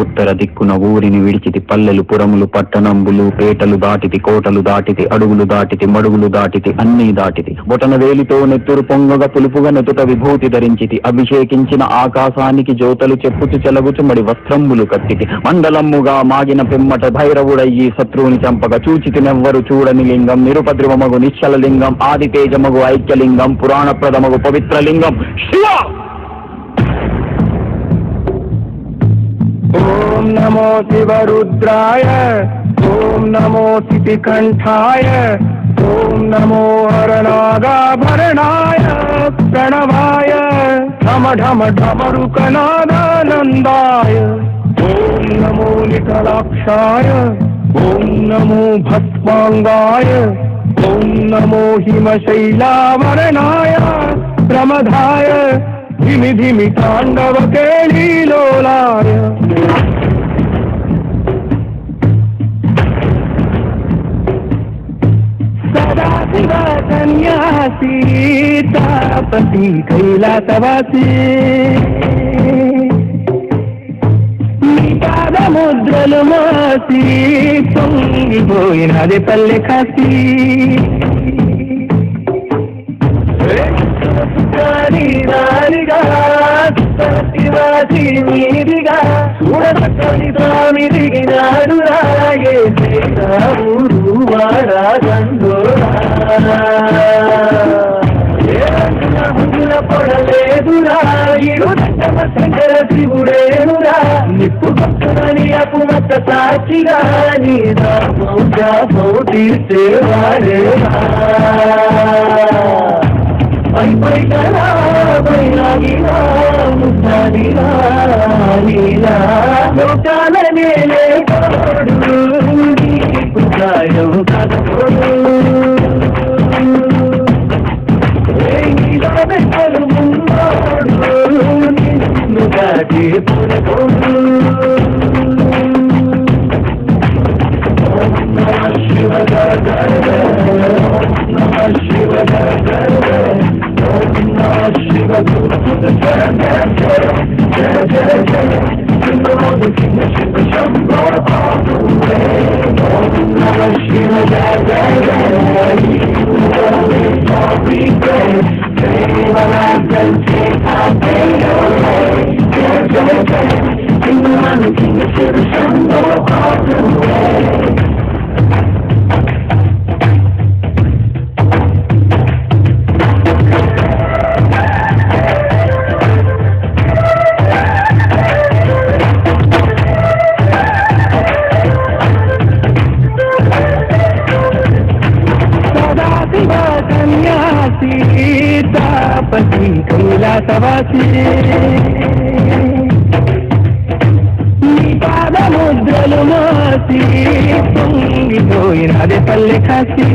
ఉత్తర దిక్కున ఊరిని విడిచితి పల్లెలు పురములు పట్టణంబులు పేటలు దాటితి కోటలు దాటితి అడుగులు దాటితి మడుగులు దాటితి అన్నీ దాటితి బొటన వేలితో నెత్తురు పొంగగా పులుపుగా నెతుట విభూతి ధరించితి అభిషేకించిన ఆకాశానికి జ్యోతలు చెప్పుచు చెలగుచుమడి వస్త్రంబులు కట్టితి మండలమ్ముగా మాగిన పిమ్మట భైరవుడయ్యి శత్రువుని చంపగా చూచితి నెవ్వరు చూడని లింగం నిరుపద్రవమగు నిశ్చల లింగం ఆది తేజమగు ఐక్యలింగం పురాణప్రదమగు పవిత్రలింగం శివ. ఓం నమో శివరుద్రాయ, ఓం నమో శితికంఠాయ, ఓం నమో హరనాగాభరణాయ ప్రణవాయ ఢమ ఢమ ఢమరుకనాదానందాయ. ఓం నమో నికలాక్షాయ, ఓం నమో భస్మాంగాయ, ఓం నమో హిమశైలావరణాయ ప్రమదాయ ధిమి ధిమి తాండవ కేళీలోలాయ. సదాశివ సన్యాసి తాపసి కైలాసవాసి నీ పాదముద్రలు మోసి పొంగిపోయినది పల్లె కాసి. మీదిగా చూడబట్టని స్వామి దిగినాడు రాగే ఊరు వాడా గండోరా పొడలేదురా ఇడు శంకర శివుడేనురా నిప్పు పక్కనని అపుమత సాక్షిగా నీ దాపో తీర్చేవాడేరా. పైపైకరా పైలాగిరా ముసాదిరా నీలా లోకాల నేలే తోడు నీకు సాయం కదపోడు. నీలో ముందోడు నిన్ను దాటి పొడగోడు. ఓం నమః శివాయ, ఓం నమః శివాయ, ఓం నమః శివాయ. తాపసి కైలాసవాసి నీ పాదముద్రలు మోసి పొంగిపోయినది పల్లె కాసి.